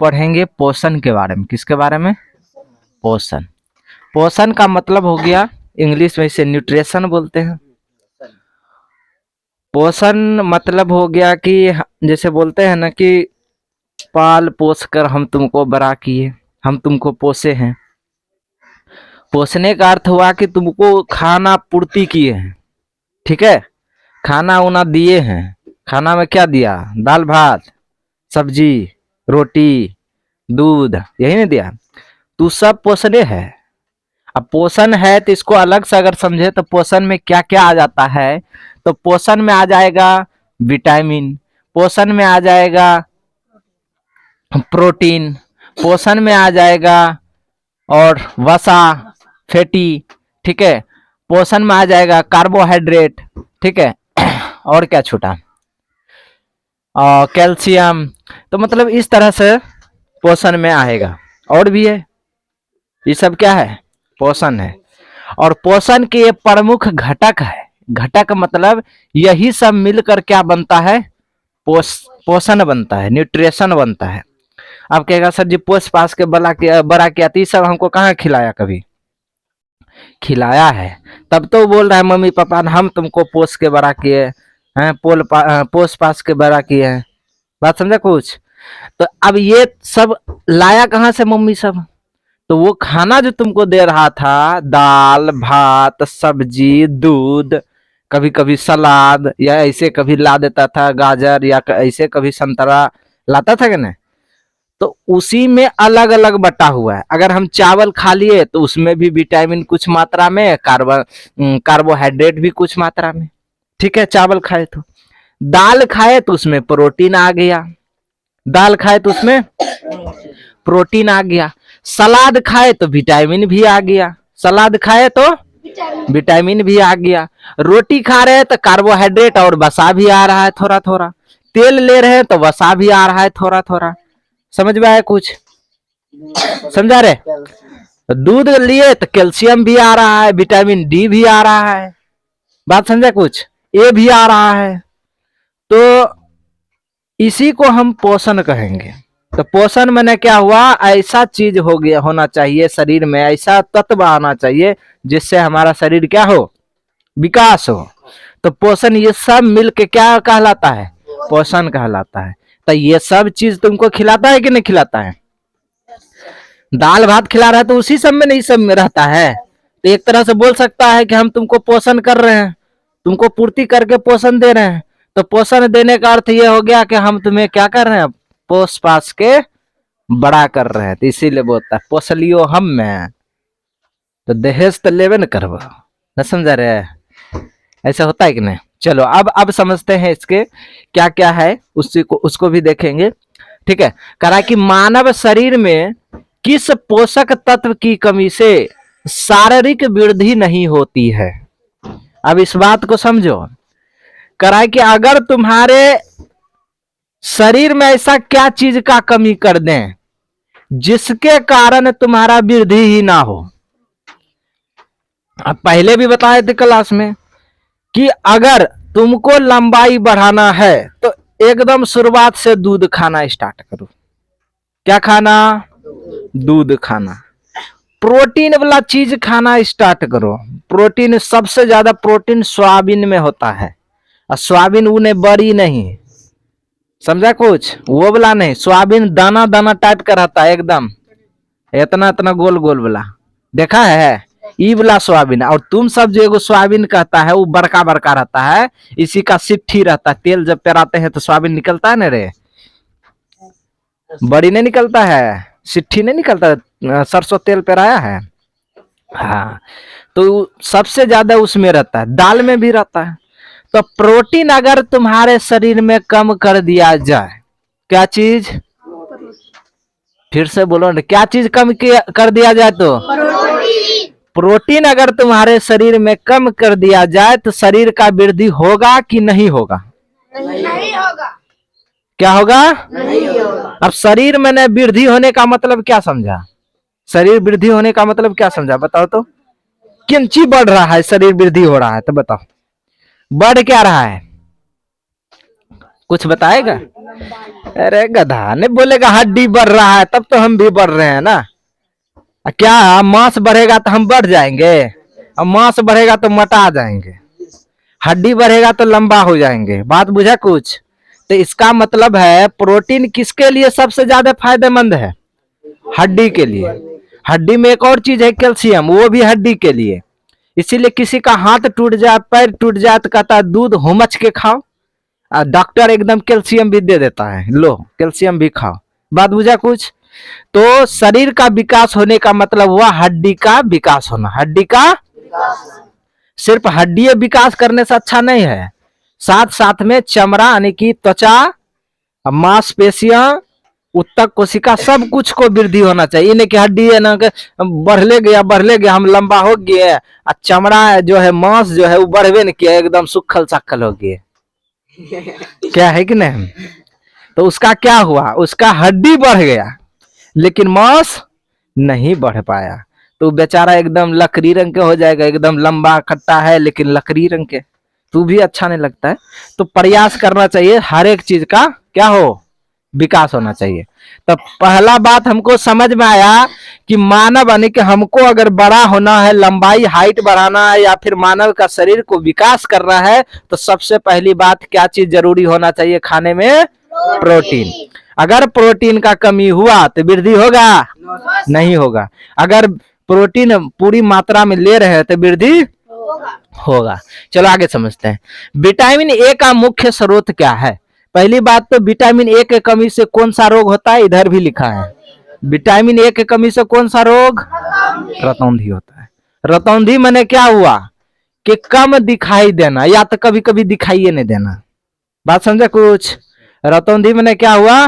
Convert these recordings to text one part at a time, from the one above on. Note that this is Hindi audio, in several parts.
पढ़ेंगे पोषण के बारे में। किसके बारे में? पोषण। पोषण का मतलब हो गया, इंग्लिश में इसे न्यूट्रिशन बोलते हैं। पोषण मतलब हो गया कि जैसे बोलते हैं ना कि पाल पोस कर हम तुमको बड़ा किए, हम तुमको पोसे हैं। पोसने का अर्थ हुआ कि तुमको खाना पूर्ति किए हैं, ठीक है, खाना उना दिए हैं। खाना में क्या दिया? दाल भात सब्जी रोटी दूध, यही नहीं दिया? तू सब पोषणे है। अब पोषण है तो इसको अलग से अगर समझे तो पोषण में क्या क्या आ जाता है, तो पोषण में आ जाएगा विटामिन, पोषण में आ जाएगा प्रोटीन, पोषण में आ जाएगा और वसा फैटी, ठीक है, पोषण में आ जाएगा कार्बोहाइड्रेट, ठीक है, और क्या छूटा? कैल्शियम। तो मतलब इस तरह से पोषण में आएगा। और भी है, ये सब क्या है? पोषण है। और पोषण के ये प्रमुख घटक है। घटक मतलब यही सब मिलकर क्या बनता है? पोषण बनता है, न्यूट्रिशन बनता है। आप कहेगा सर जी पोष पास के बड़ा किया तो ये सब हमको कहाँ खिलाया? कभी खिलाया है, तब तो बोल रहा है मम्मी पापा हम तुमको पोष के बड़ा किए हैं, पोष पास के बड़ा किए हैं। बात समझा कुछ? तो अब ये सब लाया कहाँ से मम्मी सब? तो वो खाना जो तुमको दे रहा था, दाल भात सब्जी दूध, कभी कभी सलाद, या ऐसे कभी ला देता था गाजर, या ऐसे कभी संतरा लाता था कि नहीं, तो उसी में अलग अलग बटा हुआ है। अगर हम चावल खा लिए तो उसमें भी विटामिन कुछ मात्रा में, कार्बोहाइड्रेट भी कुछ मात्रा में, ठीक है, चावल खाए तो। दाल खाए तो उसमें प्रोटीन आ गया, दाल खाए तो उसमें प्रोटीन आ गया। सलाद खाए तो विटामिन भी आ गया, सलाद खाए तो विटामिन भी आ गया। रोटी खा रहे हैं तो कार्बोहाइड्रेट और वसा भी आ रहा है थोड़ा थोड़ा। तेल ले रहे हैं तो वसा भी आ रहा है थोड़ा थोड़ा। समझ में आया कुछ? समझा रहे? दूध लिए तो कैल्शियम भी आ रहा है, विटामिन डी भी आ रहा है। बात समझा कुछ? ए भी आ रहा है। तो इसी को हम पोषण कहेंगे। तो पोषण मैंने क्या हुआ? ऐसा चीज हो गया, होना चाहिए शरीर में, ऐसा तत्व आना चाहिए जिससे हमारा शरीर क्या हो? विकास हो। तो पोषण ये सब मिलके क्या कहलाता है? पोषण कहलाता है। तो ये सब चीज तुमको खिलाता है कि नहीं खिलाता है? दाल भात खिला रहा है तो उसी सब में नहीं, सब में रहता है। तो एक तरह से बोल सकता है कि हम तुमको पोषण कर रहे हैं, तुमको पूर्ति करके पोषण दे रहे हैं। तो पोषण देने का अर्थ ये हो गया कि हम तुम्हें क्या कर रहे हैं? पोस पास के बड़ा कर रहे हैं। तो इसीलिए बोलता है पोसलियो हम में तो दहेज तो लेवे न करबो। न समझा रहे? ऐसा होता है कि नहीं? चलो अब समझते हैं इसके क्या क्या है, उसको भी देखेंगे, ठीक है। करा कि मानव शरीर में किस पोषक तत्व की कमी से शारीरिक वृद्धि नहीं होती है? अब इस बात को समझो। करा कि अगर तुम्हारे शरीर में ऐसा क्या चीज का कमी कर दें जिसके कारण तुम्हारा वृद्धि ही ना हो। अब पहले भी बताए थे क्लास में कि अगर तुमको लंबाई बढ़ाना है तो एकदम शुरुआत से दूध खाना स्टार्ट करो। क्या खाना? दूध खाना। प्रोटीन वाला चीज खाना स्टार्ट करो। प्रोटीन, सबसे ज्यादा प्रोटीन सोयाबीन में होता है, और सोयाबीन उन्हें बड़ी नहीं, समझा कुछ? वो वाला नहीं, सोयाबीन दाना दाना टाइप का रहता है, एकदम इतना इतना गोल गोल वाला, देखा है? ई वाला सोयाबीन। और तुम सब जो एगो सोयाबीन कहता है वो बड़का बड़का रहता है, इसी का सिट्ठी रहता है। तेल जब पेराते हैं तो सोयाबीन निकलता है ना रे, बड़ी नहीं निकलता है, सिट्ठी नहीं निकलता। सरसों तेल पेराया है? हाँ, तो सबसे ज्यादा उसमें रहता है, दाल में भी रहता है। तो प्रोटीन अगर तुम्हारे शरीर में कम कर दिया जाए, क्या चीज? फिर से बोलो ना, क्या चीज कम कर दिया जाए? तो प्रोटीन अगर तुम्हारे शरीर में कम कर दिया जाए तो शरीर का वृद्धि होगा कि नहीं होगा? नहीं होगा। क्या होगा? नहीं होगा। अब शरीर में वृद्धि होने का मतलब क्या समझा? शरीर वृद्धि होने का मतलब क्या समझा? बताओ तो। किन चीज बढ़ रहा है? शरीर वृद्धि हो रहा है तो बताओ, बढ़ क्या रहा है? कुछ बताएगा? अरे गधा ने बोलेगा हड्डी बढ़ रहा है तब तो हम भी बढ़ रहे हैं ना। क्या मांस बढ़ेगा तो हम बढ़ जाएंगे? और मांस बढ़ेगा तो मोटा जाएंगे। हड्डी बढ़ेगा तो लंबा हो जाएंगे। बात बुझा कुछ? तो इसका मतलब है प्रोटीन किसके लिए सबसे ज्यादा फायदेमंद है? हड्डी के लिए। हड्डी में एक और चीज है कैल्शियम, वो भी हड्डी के लिए। इसीलिए किसी का हाथ टूट जाए, पैर टूट जाए तो कहता है दूध हुमच के खाओ। डॉक्टर एकदम कैल्शियम भी दे देता है, लो कैल्शियम भी खाओ। बात बुझा कुछ? तो शरीर का विकास होने का मतलब हुआ हड्डी का विकास होना। हड्डी का सिर्फ हड्डी विकास करने से अच्छा नहीं है, साथ साथ में चमड़ा यानी कि त्वचा, मांसपेशियां, उत्तक कोशिका सब कुछ को वृद्धि होना चाहिए। नहीं कि हड्डी है ना बढ़ ले गया हम लंबा हो गए, और चमड़ा जो है मांस जो है वो बढ़वे नहीं किया, एकदम सुखल साखल हो गए। क्या है कि नहीं? तो उसका क्या हुआ? उसका हड्डी बढ़ गया लेकिन मांस नहीं बढ़ पाया, तो बेचारा एकदम लकड़ी रंग के हो जाएगा। एकदम लंबा खट्टा है लेकिन लकड़ी रंग के, तू भी अच्छा नहीं लगता है। तो प्रयास करना चाहिए हर एक चीज का क्या हो, विकास होना चाहिए। तो पहला बात हमको समझ में आया कि मानव यानी कि हमको अगर बड़ा होना है, लंबाई हाइट बढ़ाना है, या फिर मानव का शरीर को विकास करना है, तो सबसे पहली बात क्या चीज जरूरी होना चाहिए खाने में? प्रोटीन। अगर प्रोटीन का कमी हुआ तो वृद्धि होगा? नहीं होगा। अगर प्रोटीन पूरी मात्रा में ले रहे हैं तो वृद्धि होगा। चलो आगे समझते हैं। विटामिन ए का मुख्य स्रोत क्या है? पहली बात तो विटामिन ए के कमी से कौन सा रोग होता है? इधर भी लिखा है, विटामिन ए के कमी से कौन सा रोग? रतौंधी होता है। रतौंधी माने क्या हुआ कि कम दिखाई देना, या तो कभी कभी दिखाई नहीं देना। बात समझे कुछ? रतौंधी माने क्या हुआ?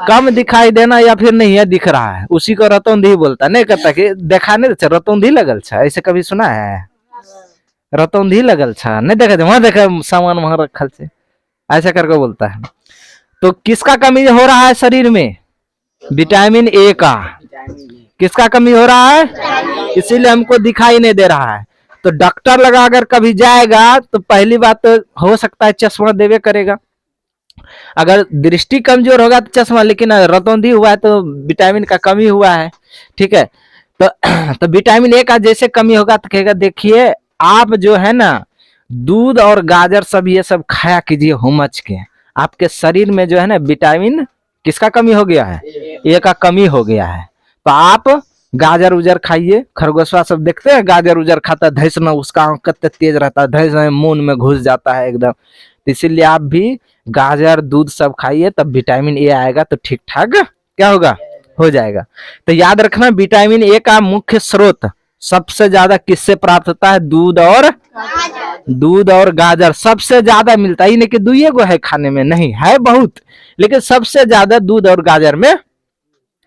कम दिखाई देना, या फिर नहीं है दिख रहा है, उसी को रतौंधी बोलता है। नहीं कहता कि देखा नहीं रतौंधी लगल छा, ऐसे कभी सुना है? रतौंधी लगल छा नहीं देखा, वहां देखा सामान वहां रखल से, ऐसा करके बोलता है। तो किसका कमी हो रहा है शरीर में? विटामिन ए का। किसका कमी हो रहा है? इसीलिए हमको दिखाई नहीं दे रहा है। तो डॉक्टर लगा अगर कभी जाएगा तो पहली बात तो हो सकता है चश्मा देवे करेगा। अगर दृष्टि कमजोर होगा तो चश्मा, लेकिन रतौंधी हुआ है तो विटामिन का कमी हुआ है। ठीक है, तो विटामिन ए का जैसे कमी होगा तो कहेगा देखिए आप जो है ना दूध और गाजर सब ये सब खाया कीजिए हुमच के, आपके शरीर में जो है ना विटामिन किसका कमी हो गया है? ए का कमी हो गया है। तो आप गाजर उजर खाइए। खरगोशवा सब देखते हैं गाजर उजर खाता है, धैसना उसका आंख कितना तेज रहता है, धैसना मुंह में घुस जाता है एकदम। तो इसीलिए आप भी गाजर दूध सब खाइए, तब विटामिन ए आएगा तो ठीक ठाक क्या होगा, हो जाएगा। तो याद रखना विटामिन ए का मुख्य स्रोत सबसे ज्यादा किससे प्राप्त होता है? दूध और गाजर सबसे ज्यादा मिलता है। नहीं कि दुइये गो है खाने में, नहीं है बहुत, लेकिन सबसे ज्यादा दूध और गाजर में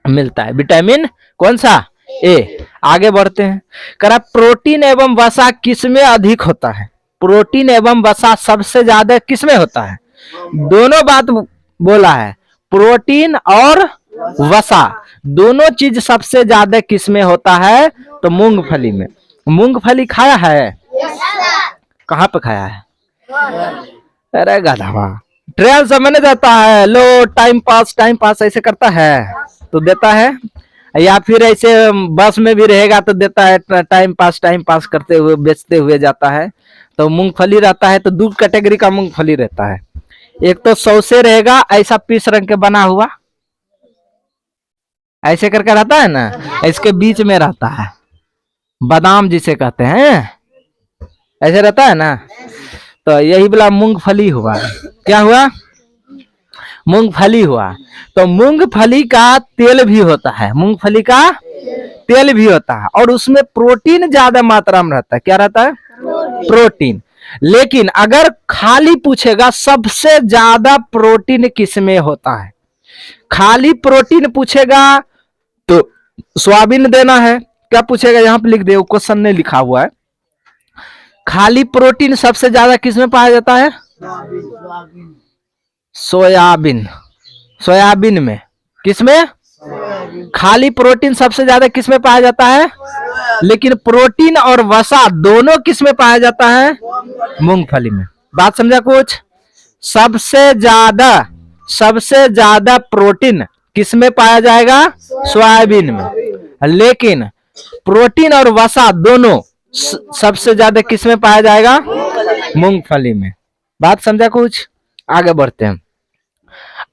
मिलता है विटामिन कौन सा? ए। आगे बढ़ते हैं। करा प्रोटीन एवं वसा किसमें अधिक होता है? प्रोटीन एवं वसा सबसे ज्यादा किसमें होता है? दोनों बात बोला है, प्रोटीन और वसा दोनों चीज सबसे ज्यादा किसमें होता है? तो मूंगफली में। मूंगफली खाया है? कहाँ पे खाया है? अरे गधा, ट्रेन से मैंने जाता है, लो टाइम पास ऐसे करता है तो देता है, या फिर ऐसे बस में भी रहेगा तो देता है, टाइम पास करते हुए बेचते हुए जाता है। तो मूंगफली रहता है तो दो कैटेगरी का मूंगफली रहता है। एक तो सौसे रहेगा ऐसा पीस रंग के बना हुआ, ऐसे करके रहता है ना, इसके बीच में रहता है बादाम जिसे कहते हैं, ऐसे रहता है ना। तो यही वाला मूंगफली हुआ। क्या हुआ? मूंगफली हुआ। तो मूंगफली का तेल भी होता है, मूंगफली का तेल भी होता है, और उसमें प्रोटीन ज्यादा मात्रा में रहता है। क्या रहता है? प्रोटीन। लेकिन अगर खाली पूछेगा सबसे ज्यादा प्रोटीन किसमें होता है, खाली प्रोटीन पूछेगा तो सोयाबीन देना है। क्या पूछेगा? यहाँ पे लिख दे, क्वेश्चन नहीं लिखा हुआ है। खाली प्रोटीन सबसे ज्यादा किसमें पाया जाता है? सोयाबीन। सोयाबीन में। किसमें? खाली प्रोटीन सबसे ज्यादा किसमें पाया जाता है? लेकिन प्रोटीन और वसा दोनों किसमें पाया जाता है? मूंगफली में। बात समझा कुछ? सबसे ज्यादा प्रोटीन किस में पाया जाएगा? सोयाबीन में। लेकिन प्रोटीन और वसा दोनों सबसे ज्यादा किस में पाया जाएगा? मूंगफली में। बात समझा? कुछ आगे बढ़ते हैं।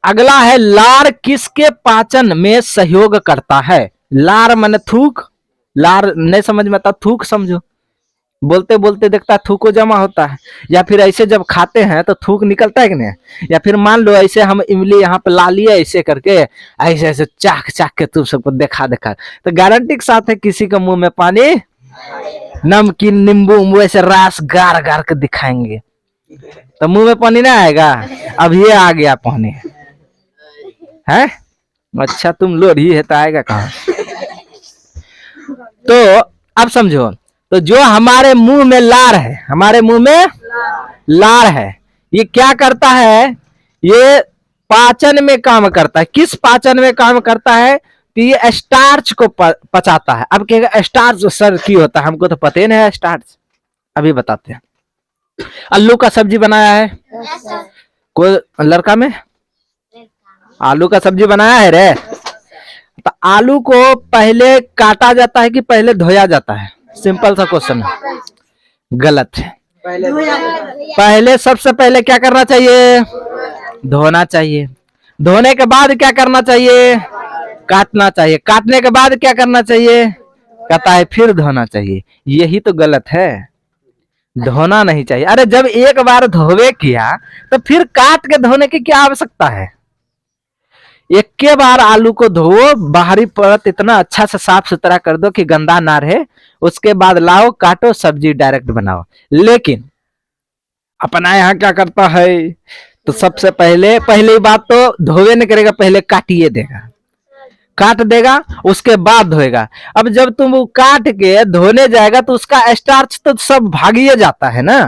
अगला है लार किसके पाचन में सहयोग करता है? लार माने थूक। लार नहीं समझ में आता, थूक समझो। बोलते बोलते देखता है थूको जमा होता है, या फिर ऐसे जब खाते हैं तो थूक निकलता है कि नहीं। या फिर मान लो ऐसे हम इमली यहाँ पे ला लिए ऐसे करके, ऐसे ऐसे चाक चाक के तुम सबको देखा तो गारंटी के साथ है किसी के मुंह में पानी, नमकीन नींबू ऐसे रस गार गार के दिखाएंगे तो मुंह में पानी ना आएगा। अब ये आ गया पानी है। अच्छा तुम लोढ़ी है तो आएगा कहाँ? तो अब समझो, तो जो हमारे मुंह में लार है, हमारे मुंह में लार है, ये क्या करता है? ये पाचन में काम करता है। किस पाचन में काम करता है? कि ये स्टार्च को पचाता है। अब कहेगा स्टार्च सर की होता है, हमको तो पता ही नहीं है स्टार्च। अभी बताते हैं। आलू का सब्जी बनाया है कोई लड़का में? आलू का सब्जी बनाया है रे? तो आलू को पहले काटा जाता है कि पहले धोया जाता है? सिंपल सा क्वेश्चन है। गलत है। पहले सबसे पहले क्या करना चाहिए? धोना चाहिए। धोने के बाद क्या करना चाहिए? काटना चाहिए। काटने के बाद क्या करना चाहिए? कहता है फिर धोना चाहिए। यही तो गलत है, धोना नहीं चाहिए। अरे जब एक बार धोवे किया तो फिर काट के धोने की क्या आवश्यकता है? एक के बार आलू को धो, बाहरी परत इतना अच्छा से साफ सुथरा कर दो कि गंदा ना रहे, उसके बाद लाओ काटो सब्जी डायरेक्ट बनाओ। लेकिन अपना यहाँ क्या करता है? तो सबसे पहले बात तो धोवे नहीं करेगा, पहले काटिए देगा, काट देगा, उसके बाद धोएगा। अब जब तुम वो काट के धोने जाएगा तो उसका स्टार्च तो सब भागिए जाता है ना।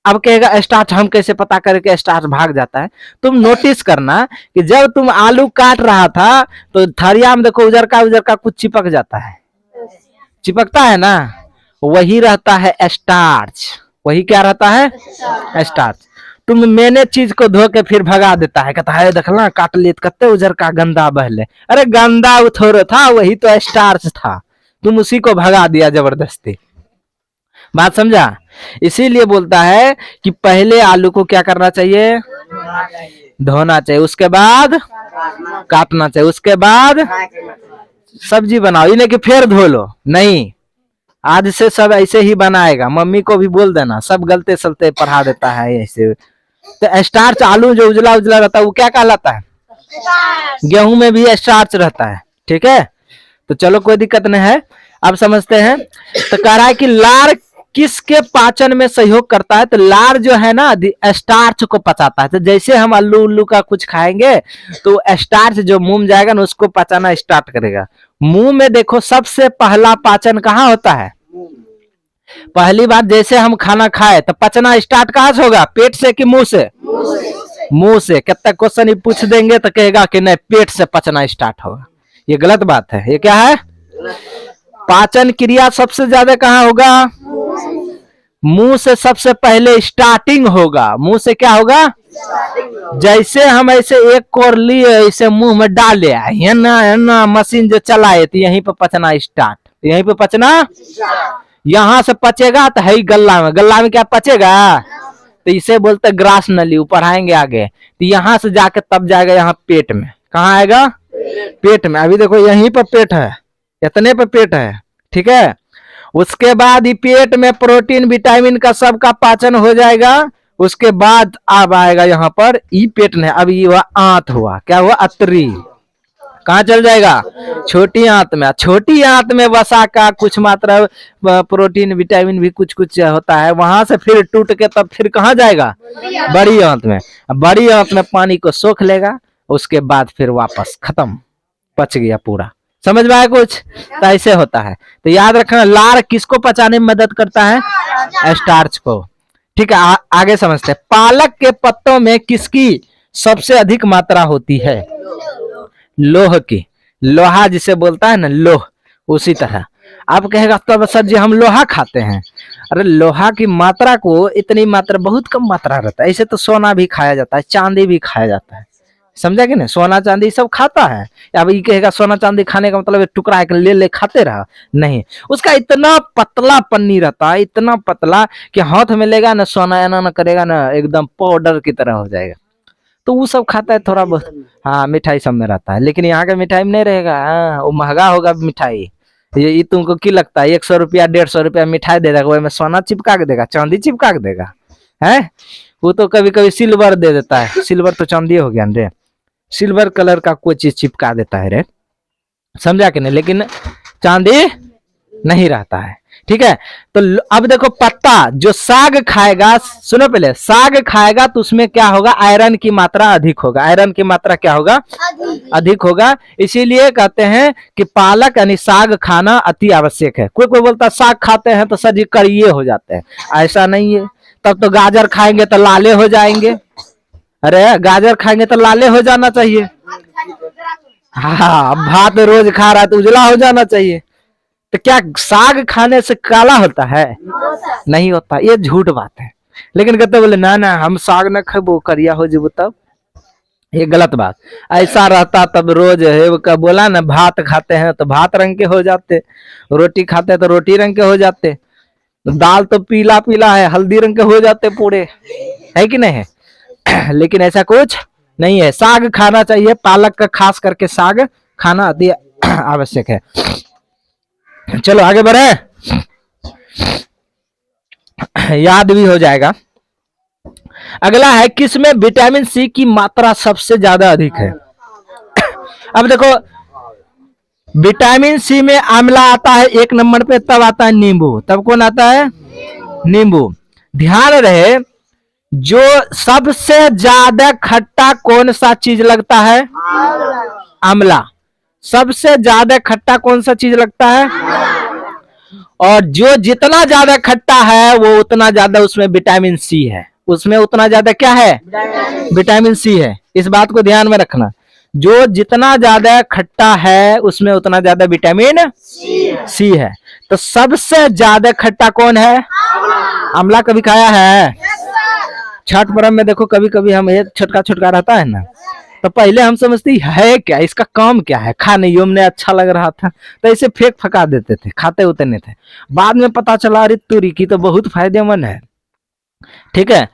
अब कहेगा स्टार्च हम कैसे पता करें कि स्टार्च भाग जाता है? तुम नोटिस करना कि जब तुम आलू काट रहा था तो थरिया में देखो उजर का कुछ चिपक जाता है, चिपकता है ना, वही रहता है स्टार्च। वही क्या रहता है? स्टार्च। तुम मैंने चीज को धो के फिर भगा देता है, कहता है देखला काट ले कत्ते उजर का गंदा बहले। अरे गंदा थोड़ा था, वही तो स्टार्च था, तुम उसी को भगा दिया जबरदस्ती। बात समझा? इसीलिए बोलता है कि पहले आलू को क्या करना चाहिए? धोना चाहिए, उसके बाद काटना चाहिए, उसके बाद सब्जी बनाओ। इन्हें कि फिर धो लो, नहीं, आज से सब ऐसे ही बनाएगा। मम्मी को भी बोल देना, सब गलते सलते पढ़ा देता है ऐसे। तो स्टार्च आलू जो उजला उजला रहता है वो क्या कहलाता है? गेहूं में भी स्टार्च रहता है। ठीक है, तो चलो कोई दिक्कत नहीं है, अब समझते हैं। तो कह रहा है कि लार किसके पाचन में सहयोग करता है? तो लार जो है ना स्टार्च को पचाता है। तो जैसे हम आलू उल्लू का कुछ खाएंगे तो स्टार्च जो मुंह में जाएगा ना उसको पचाना स्टार्ट करेगा। मुंह में देखो सबसे पहला पाचन कहाँ होता है? पहली बात जैसे हम खाना खाए तो पचना स्टार्ट कहाँ से होगा? पेट से कि मुंह से? मुंह से। कितना क्वेश्चन पूछ देंगे तो कहेगा कि नहीं पेट से पचना स्टार्ट होगा। ये गलत बात है। ये क्या है? पाचन क्रिया सबसे ज्यादा कहाँ होगा? मुंह से सबसे पहले स्टार्टिंग होगा। मुंह से क्या होगा? जैसे हम ऐसे एक कोर लिए ऐसे मुंह में डाले, है ना मशीन जो चलाए तो यहीं पे पचना स्टार्ट, यहीं पे पचना। यहाँ से पचेगा तो है गल्ला में, गल्ला में क्या पचेगा? तो इसे बोलते ग्रास नली, पढ़ाएंगे आगे। तो यहाँ से जाके तब जाएगा यहाँ पेट में। कहाँ आएगा? पेट में। अभी देखो यहीं पर पेट है, इतने पे पेट है, ठीक है। उसके बाद ही पेट में प्रोटीन विटामिन का सबका पाचन हो जाएगा। उसके बाद अब आएगा यहाँ पर ई पेट में। अब ये हुआ आंत, हुआ क्या हुआ? अतरी। कहाँ चल जाएगा? छोटी आंत में। छोटी आंत में वसा का कुछ मात्रा प्रोटीन विटामिन भी कुछ कुछ होता है, वहां से फिर टूट के तब फिर कहाँ जाएगा? बड़ी आंत में। बड़ी आंत में पानी को सोख लेगा, उसके बाद फिर वापस खत्म, पच गया पूरा। समझ में आया कुछ? तो ऐसे होता है। तो याद रखना लार किसको पचाने में मदद करता है? स्टार्च को। ठीक है, आगे समझते हैं। पालक के पत्तों में किसकी सबसे अधिक मात्रा होती है? लोह की। लोहा जिसे बोलता है ना, लोह, उसी तरह। आप कहेगा तो सर जी हम लोहा खाते हैं। अरे लोहा की मात्रा को इतनी मात्रा बहुत कम मात्रा रहता है। ऐसे तो सोना भी खाया जाता है, चांदी भी खाया जाता है, समझा कि नहीं? सोना चांदी सब खाता है। अब ये कहेगा सोना चांदी खाने का मतलब टुकड़ा ले ले खाते रहा, नहीं। उसका इतना पतला पन्नी रहता है, इतना पतला कि हाथ में लेगा ना सोना एना ना करेगा ना, एकदम पाउडर की तरह हो जाएगा। तो वो सब खाता है थोड़ा बहुत। हाँ मिठाई सब में रहता है, लेकिन यहाँ का मिठाई में नहीं रहेगा। हाँ वो महंगा होगा मिठाई। ये तुमको की लगता है 100 रुपया 150 रुपया मिठाई दे देगा, में सोना चिपका के देगा, चांदी चिपका के देगा है? वो तो कभी कभी सिल्वर दे देता है। सिल्वर तो चांदी हो गया रे, सिल्वर कलर का कोई चीज चिपका देता है रे, समझा कि नहीं? लेकिन चांदी नहीं रहता है, ठीक है। तो अब देखो पत्ता, जो साग खाएगा, सुनो पहले, साग खाएगा तो उसमें क्या होगा? आयरन की मात्रा अधिक होगा। आयरन की मात्रा क्या होगा? अधिक होगा। इसीलिए कहते हैं कि पालक यानी साग खाना अति आवश्यक है। कोई कोई बोलता है साग खाते हैं तो सर जी करिए हो जाते हैं, ऐसा नहीं है। तब तो गाजर खाएंगे तो लाले हो जाएंगे। अरे गाजर खाएंगे तो लाले हो जाना चाहिए। हाँ भात रोज खा रहा है तो उजला हो जाना चाहिए। तो क्या साग खाने से काला होता है? नहीं होता, ये झूठ बात है। लेकिन कहते बोले ना ना हम साग न खेबो करिया हो जीवो, तब ये गलत बात। ऐसा रहता तब रोज है का बोला ना, भात खाते हैं तो भात रंग के हो जाते, रोटी खाते हैं तो रोटी रंग के हो जाते, दाल तो पीला पीला है हल्दी रंग के हो जाते पूरे, है कि नहीं है? लेकिन ऐसा कुछ नहीं है। साग खाना चाहिए, पालक का खास करके साग खाना अति आवश्यक है। चलो आगे बढ़े, याद भी हो जाएगा। अगला है किसमें विटामिन सी की मात्रा सबसे ज्यादा अधिक है? अब देखो विटामिन सी में आंवला आता है 1 नंबर पे, तब आता है नींबू, तब कौन आता है? नींबू। ध्यान रहे, जो सबसे ज्यादा खट्टा कौन सा चीज लगता है? आंवला। सबसे ज्यादा खट्टा कौन सा चीज लगता है? और जो जितना ज्यादा खट्टा है वो उतना ज्यादा उसमें विटामिन सी है, उसमें उतना ज्यादा क्या है? विटामिन सी है। इस बात को ध्यान में रखना, जो जितना ज्यादा खट्टा है उसमें उतना ज्यादा विटामिन सी है। तो सबसे ज्यादा खट्टा कौन है? आंवला। कभी खाया है? छठ पर्व में देखो कभी कभी हम ये छोटका छोटका रहता है ना, तो पहले हम समझते है क्या, इसका काम क्या है, खाने में अच्छा लग रहा था तो ऐसे फेंक फका देते थे, खाते होते नहीं थे। बाद में पता चला अरे तुरी की तो बहुत फायदेमंद है, ठीक है।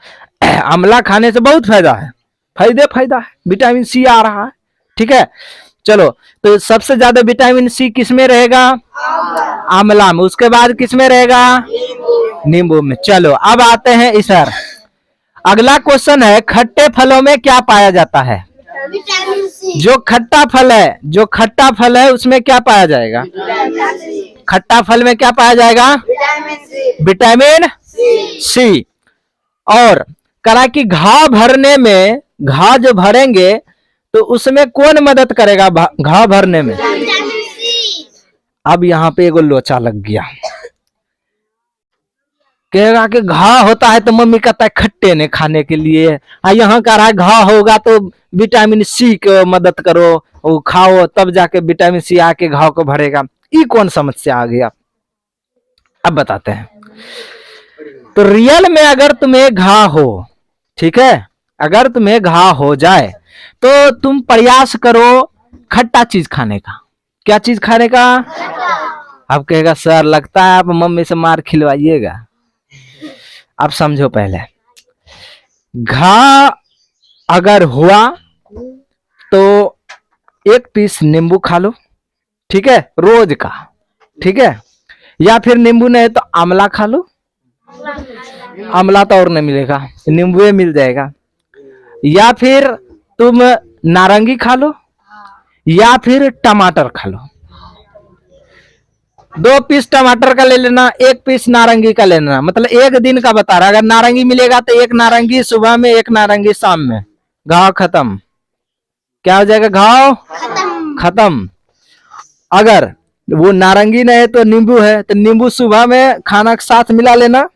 आंवला खाने से बहुत फायदा है, फायदा है, विटामिन सी आ रहा है, ठीक है। चलो तो सबसे ज्यादा विटामिन सी किसमें रहेगा? आंवला में। उसके बाद किसमें रहेगा? नींबू में। चलो अब आते हैं इस पर। अगला क्वेश्चन है खट्टे फलों में क्या पाया जाता है? Vitamin C. जो खट्टा फल है, जो खट्टा फल है उसमें क्या पाया जाएगा? खट्टा फल में क्या पाया जाएगा? Vitamin C. और करा कि घाव भरने में, घाव जो भरेंगे तो उसमें कौन मदद करेगा घाव भरने में? अब यहाँ पे एगो लोचा लग गया, कहेगा कि घाव होता है तो मम्मी कहता है खट्टे ने खाने के लिए, यहाँ कह रहा है घाव होगा तो विटामिन सी को मदद करो, वो खाओ तब जाके विटामिन सी आके घाव को भरेगा। ये कौन समस्या आ गया? अब बताते हैं। तो रियल में अगर तुम्हें घाव हो, ठीक है, अगर तुम्हें घाव हो जाए तो तुम प्रयास करो खट्टा चीज खाने का। क्या चीज खाने का? अब कहेगा सर लगता है आप मम्मी से मार खिलवाइएगा। अब समझो, पहले घाव अगर हुआ तो 1 पीस नींबू खा लो, ठीक है, रोज का, ठीक है। या फिर नींबू नहीं तो आंवला खा लो, आंवला तो और नहीं मिलेगा, नींबू मिल जाएगा। या फिर तुम नारंगी खा लो, या फिर टमाटर खा लो। 2 पीस टमाटर का ले लेना, 1 पीस नारंगी का ले लेना, मतलब 1 दिन का बता रहा। अगर नारंगी मिलेगा तो 1 नारंगी सुबह में, 1 नारंगी शाम में, घाव खत्म। क्या हो जाएगा? घाव खत्म। अगर वो नारंगी नहीं है तो नींबू है, तो नींबू सुबह में खाना के साथ मिला लेना।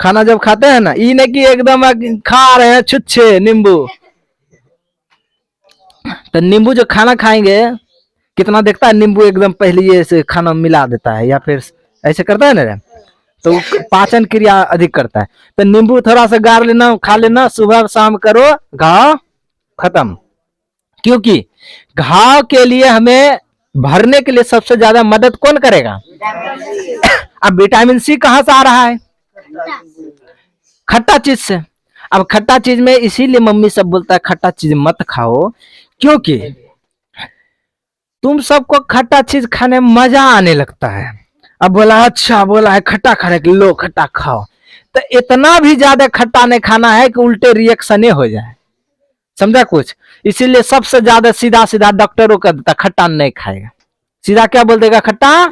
खाना जब खाते हैं ना, ये नहीं कि एकदम खा रहे हैं छुच्छे नींबू। तो नींबू जो खाना खाएंगे कितना देखता है नींबू एकदम पहले ये ऐसे खाना में मिला देता है या फिर ऐसे करता है ना, तो वो पाचन क्रिया अधिक करता है। तो नींबू थोड़ा सा गार लेना, खा लेना, सुबह शाम करो, घाव खत्म। क्योंकि घाव के लिए हमें भरने के लिए सबसे ज्यादा मदद कौन करेगा? अब विटामिन सी कहां से आ रहा है? खट्टा चीज से। अब खट्टा चीज में इसीलिए मम्मी सब बोलता है खट्टा चीज मत खाओ, क्योंकि तुम सबको खट्टा चीज खाने में मजा आने लगता है। अब बोला अच्छा बोला है खट्टा खाने के, लो खट्टा खाओ, तो इतना भी ज्यादा खट्टा नहीं खाना है कि उल्टे रिएक्शने हो जाए, समझा कुछ? इसीलिए सबसे ज्यादा सीधा सीधा डॉक्टरों का देता खट्टा नहीं खाएगा, सीधा क्या बोल देगा? खट्टा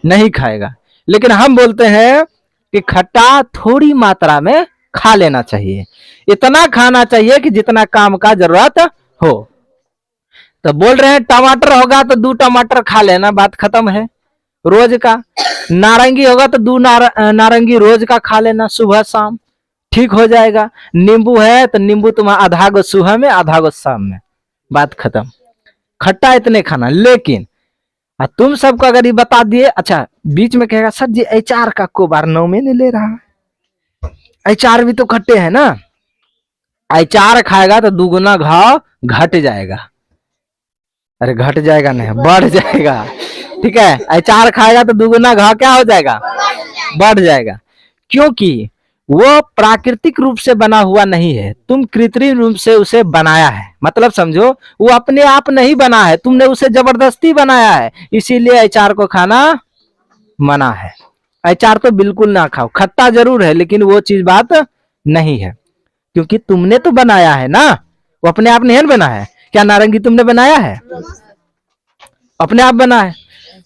नहीं खाएगा। लेकिन हम बोलते हैं कि खट्टा थोड़ी मात्रा में खा लेना चाहिए, इतना खाना चाहिए कि जितना काम का जरूरत हो। तो बोल रहे हैं टमाटर होगा तो 2 टमाटर खा लेना, बात खत्म है, रोज का। नारंगी होगा तो 2 नारंगी रोज का खा लेना, सुबह शाम, ठीक हो जाएगा। नींबू है तो नींबू तुम्हारा आधा गो सुबह में आधा गो शाम में, बात खत्म। खट्टा इतने खाना। लेकिन तुम सबको अगर ये बता दिए, अच्छा बीच में कहेगा सर जी अचार का को बार नाम में नहीं ले रहा है, अचार भी तो खट्टे है ना। अचार खाएगा तो 2 गुना घाव घट जाएगा। अरे घट जाएगा नहीं, बढ़ जाएगा, ठीक है। अचार खाएगा तो 2 गुना घाव क्या हो जाएगा? बढ़ जाएगा। क्योंकि वो प्राकृतिक रूप से बना हुआ नहीं है, तुम कृत्रिम रूप से उसे बनाया है। मतलब समझो वो अपने आप नहीं बना है, तुमने उसे जबरदस्ती बनाया है, इसीलिए अचार को खाना मना है। अचार तो बिल्कुल ना खाओ, खट्टा जरूर है लेकिन वो चीज बात नहीं है, क्योंकि तुमने तो बनाया है ना, वो अपने आप नहीं बना है। क्या नारंगी तुमने बनाया है? अपने आप बना है।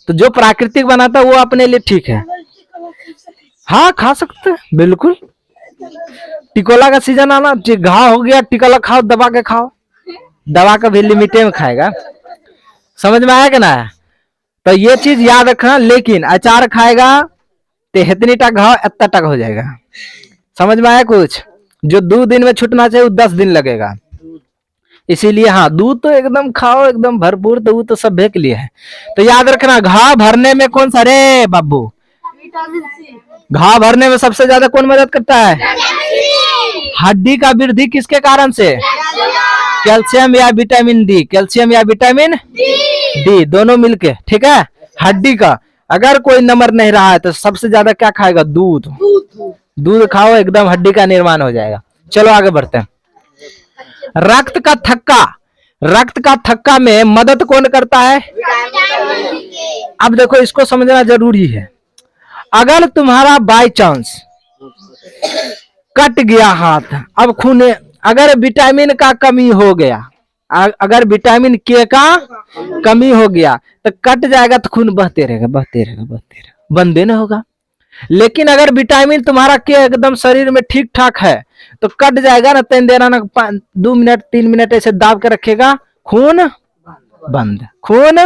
तो जो प्राकृतिक बनाता है वो अपने लिए ठीक है। हाँ खा सकते हैं बिल्कुल। टिकोला का सीजन आना, घाव हो गया टिकोला खाओ, दबा के खाओ, दवा का भी लिमिटे में खाएगा। समझ में आया कि ना? तो ये चीज याद रखना। लेकिन अचार खाएगा तो इतनी टक घाव इतना टक हो जाएगा। समझ में आया कुछ? जो 2 दिन में छूटना चाहिए वो 10 दिन लगेगा। इसीलिए हाँ दूध तो एकदम खाओ एकदम भरपूर, तो वो तो सब के लिए है। तो याद रखना घाव भरने में कौन सा रे बाबू? घाव भरने में सबसे ज्यादा कौन मदद करता है? हड्डी का वृद्धि किसके कारण से? कैल्शियम या विटामिन डी, कैल्शियम या विटामिन डी दोनों मिलके, ठीक है। हड्डी का अगर कोई नंबर नहीं रहा है तो सबसे ज्यादा क्या खाएगा? दूध। दूध खाओ एकदम हड्डी का निर्माण हो जाएगा। चलो आगे बढ़ते हैं। रक्त का थक्का, रक्त का थक्का में मदद कौन करता है? अब देखो इसको समझना जरूरी है। अगर तुम्हारा बाय चांस कट गया हाथ, अब खून, अगर विटामिन का कमी हो गया, अगर विटामिन के का कमी हो गया तो कट जाएगा, तो खून बहते रहेगा बहते रहेगा बहते रहेगा, बंदे न होगा। लेकिन अगर विटामिन तुम्हारा के एकदम शरीर में ठीक ठाक है तो कट जाएगा ना, तेन देना ना, 2 मिनट 3 मिनट ऐसे दाब के रखेगा, खून बंद, खून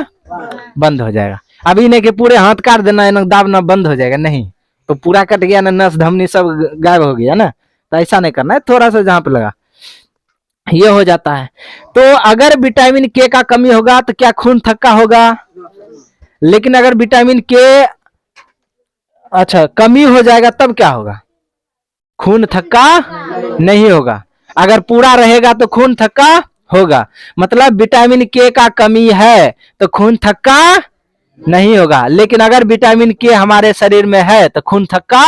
बंद हो जाएगा। अभी नहीं कि पूरे हाथ काट देना ना, दाबना बंद हो जाएगा, नहीं। तो पूरा कट गया ना, नस धमनी सब गायब हो गया ना, तो ऐसा नहीं करना है, थोड़ा सा जहां पे लगा ये हो जाता है। तो अगर विटामिन के का कमी होगा तो क्या खून थक्का होगा? लेकिन अगर विटामिन के अच्छा कमी हो जाएगा तब क्या होगा? खून थक्का नहीं होगा। अगर पूरा रहेगा तो खून थक्का होगा। मतलब विटामिन के का कमी है तो खून थक्का नहीं होगा। लेकिन अगर विटामिन के हमारे शरीर में है तो खून थक्का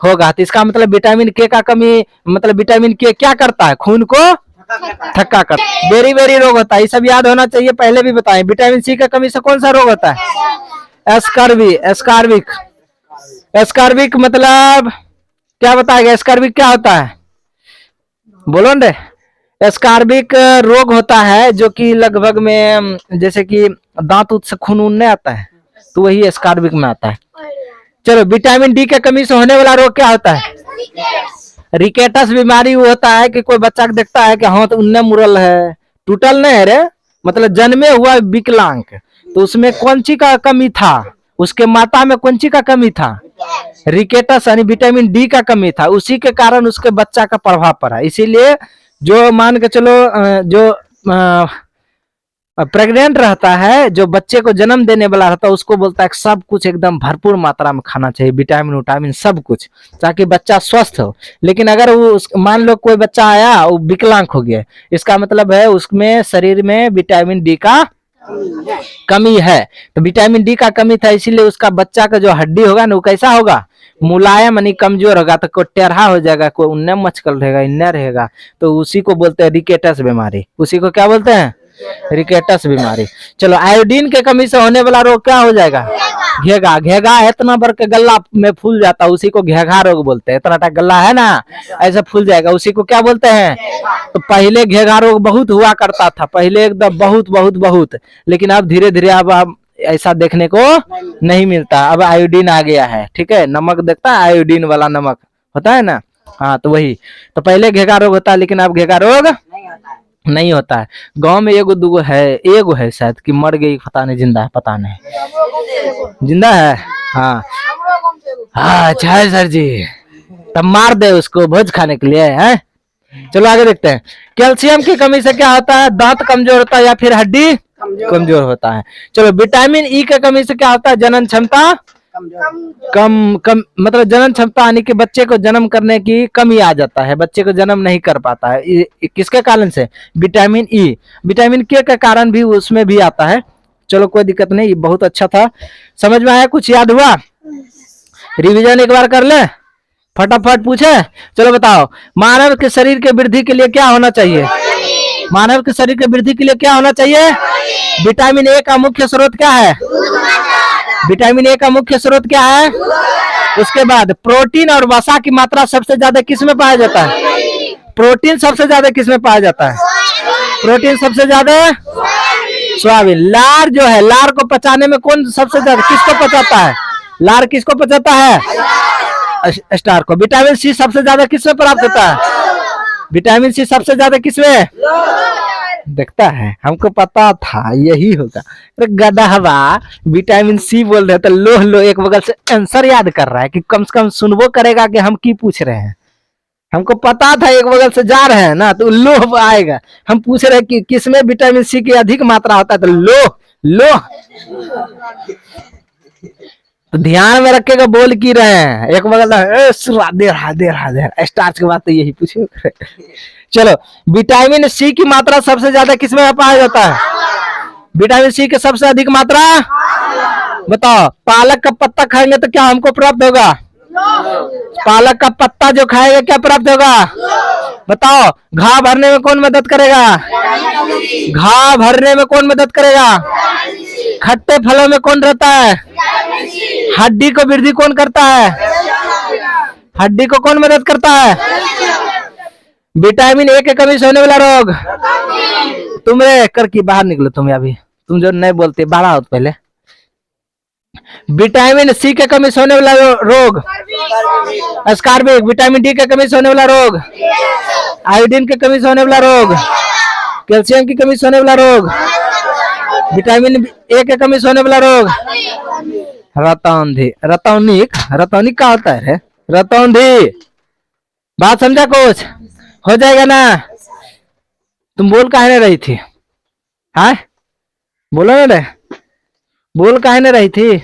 होगा। तो इसका मतलब विटामिन के का कमी, मतलब विटामिन के क्या करता है? खून को थक्का करता है। बेरी बेरी रोग होता है, ये सब याद होना चाहिए, पहले भी बताएं। विटामिन सी का कमी से कौन सा रोग होता है? एस्कार्बिक। एस्कार्बिक मतलब क्या बताएगा? एस्कार्बिक क्या होता है? बोलो ना। एस्कार्बिक रोग होता है जो कि लगभग में जैसे कि दांत उत से खून नहीं आता है, तो वही एस्कार्बिक में आता है। चलो, विटामिन डी के कमी से होने वाला रोग क्या होता है? रिकेटस बीमारी वो होता है कि कोई बच्चा को देखता है कि हाथ उन्ने मुरल है, टूटल नहीं है रे, मतलब जन्मे हुआ विकलांग, तो उसमें कौन सी का कमी था? उसके माता में कौन सी का कमी था? रिकेटस यानी विटामिन डी का कमी था, उसी के कारण उसके बच्चा का प्रभाव पड़ा। इसीलिए जो मान के चलो जो प्रेग्नेंट रहता है, जो बच्चे को जन्म देने वाला रहता है, उसको बोलता है कि सब कुछ एकदम भरपूर मात्रा में खाना चाहिए, विटामिन विटामिन सब कुछ, ताकि बच्चा स्वस्थ हो। लेकिन अगर मान लो कोई बच्चा आया वो विकलांग हो गया, इसका मतलब है उसमें शरीर में विटामिन डी का कमी है। तो विटामिन डी का कमी था, इसीलिए उसका बच्चा का जो हड्डी होगा ना वो कैसा होगा, मुलायम यानी कमजोर होगा, तो कोई टेढ़ा हो जाएगा, कोई उन्ने मचकल रहेगा, इन्ने रहेगा। तो उसी को बोलते हैं रिकेटस बीमारी। उसी को क्या बोलते हैं, रिकेटस बीमारी। चलो, आयोडीन के कमी से होने वाला रोग क्या हो जाएगा, घेगा। घेगा इतना बड़ के गला में फूल जाता है, उसी को घेगा रोग बोलते हैं। इतना टा गला है ना, ऐसा फूल जाएगा, उसी को क्या बोलते हैं। तो पहले घेगा रोग बहुत हुआ करता था, पहले एकदम बहुत बहुत बहुत, लेकिन अब धीरे धीरे अब ऐसा देखने को नहीं मिलता। अब आयोडीन आ गया है, ठीक है, नमक देखता है, आयोडीन वाला नमक होता है ना, हाँ तो वही। तो पहले घेगा रोग होता है, लेकिन अब घेगा रोग नहीं होता है। गांव में एगो दूगो है, एगो है शायद कि मर गई, पता नहीं, जिंदा है पता नहीं, जिंदा है। हाँ हाँ, अच्छा है सर जी, तब मार दे उसको भोज खाने के लिए है। चलो आगे देखते हैं। कैल्शियम की कमी से क्या होता है, दांत कमजोर होता है या फिर हड्डी कमजोर होता है। चलो, विटामिन ई की कमी से क्या होता है, जनन क्षमता कम कम, मतलब जनन क्षमता यानी कि बच्चे को जन्म करने की कमी आ जाता है, बच्चे को जन्म नहीं कर पाता है। किसके कारण से, विटामिन ई। विटामिन के कारण भी उसमें भी आता है। चलो कोई दिक्कत नहीं, बहुत अच्छा था, समझ में आया, कुछ याद हुआ, रिवीजन एक बार कर ले, फटाफट पूछे। चलो बताओ, मानव के शरीर के वृद्धि के लिए क्या होना चाहिए, मानव के शरीर के वृद्धि के लिए क्या होना चाहिए। विटामिन ए का मुख्य स्रोत क्या है, विटामिन ए का मुख्य स्रोत क्या है। उसके बाद प्रोटीन और वसा की मात्रा सबसे ज्यादा किस में पाया जाता है, प्रोटीन सबसे ज्यादा किस में पाया जाता है, प्रोटीन सबसे ज्यादा सोयाबीन। लार जो है, लार को पचाने में कौन सबसे ज्यादा, किसको पचाता है, लार किसको पचाता है, स्टार को। विटामिन सी सबसे ज्यादा किसमें प्राप्त होता है, विटामिन सी सबसे ज्यादा किसमें, देखता है, हमको पता था यही होगा। अरे गधा हवा, विटामिन सी बोल रहे तो लो लो एक बगल से आंसर याद कर रहा है कि कम से कम सुनबो करेगा कि हम की पूछ रहे हैं। हमको पता था एक बगल से जा रहे हैं ना तो लो आएगा। हम पूछ रहे हैं कि किसमें विटामिन सी की अधिक मात्रा होता है, तो लो लो। तो ध्यान में रखेगा, बोल की रहे हैं, एक बगल राधे राधे राधे, स्टार्च के बाद तो यही पूछे। चलो, विटामिन सी की मात्रा सबसे ज्यादा किसमें पाया जाता है, विटामिन सी की सबसे अधिक मात्रा, बताओ। पालक का पत्ता खाएंगे तो क्या हमको प्राप्त होगा, पालक का पत्ता जो खाएगा क्या प्राप्त होगा, बताओ। घाव भरने में कौन मदद करेगा, घाव भरने में कौन मदद करेगा, खट्टे फलों में कौन रहता है, हड्डी को वृद्धि कौन करता है, हड्डी को कौन मदद करता है। विटामिन ए की कमी से होने वाला रोग, तुमरे कर की बाहर निकलो, तुम अभी, तुम जो नहीं बोलते बाहर आओ पहले। विटामिन सी के कमी से होने वाला रोग, स्कार्बिक। विटामिन डी के कमी से होने वाला रोग, आयोडीन के कमी से होने वाला रोग, कैल्शियम की कमी से होने वाला रोग, विटामिन ए के कमी से होने वाला रोग, रतौंधी। रतौनिक, रतौनिक क्या होता है, रतौंधी। बात समझा कुछ, हो जाएगा ना। तुम बोल काहे रही थी, हाँ बोलो ना रे, बोल काहे रही थी।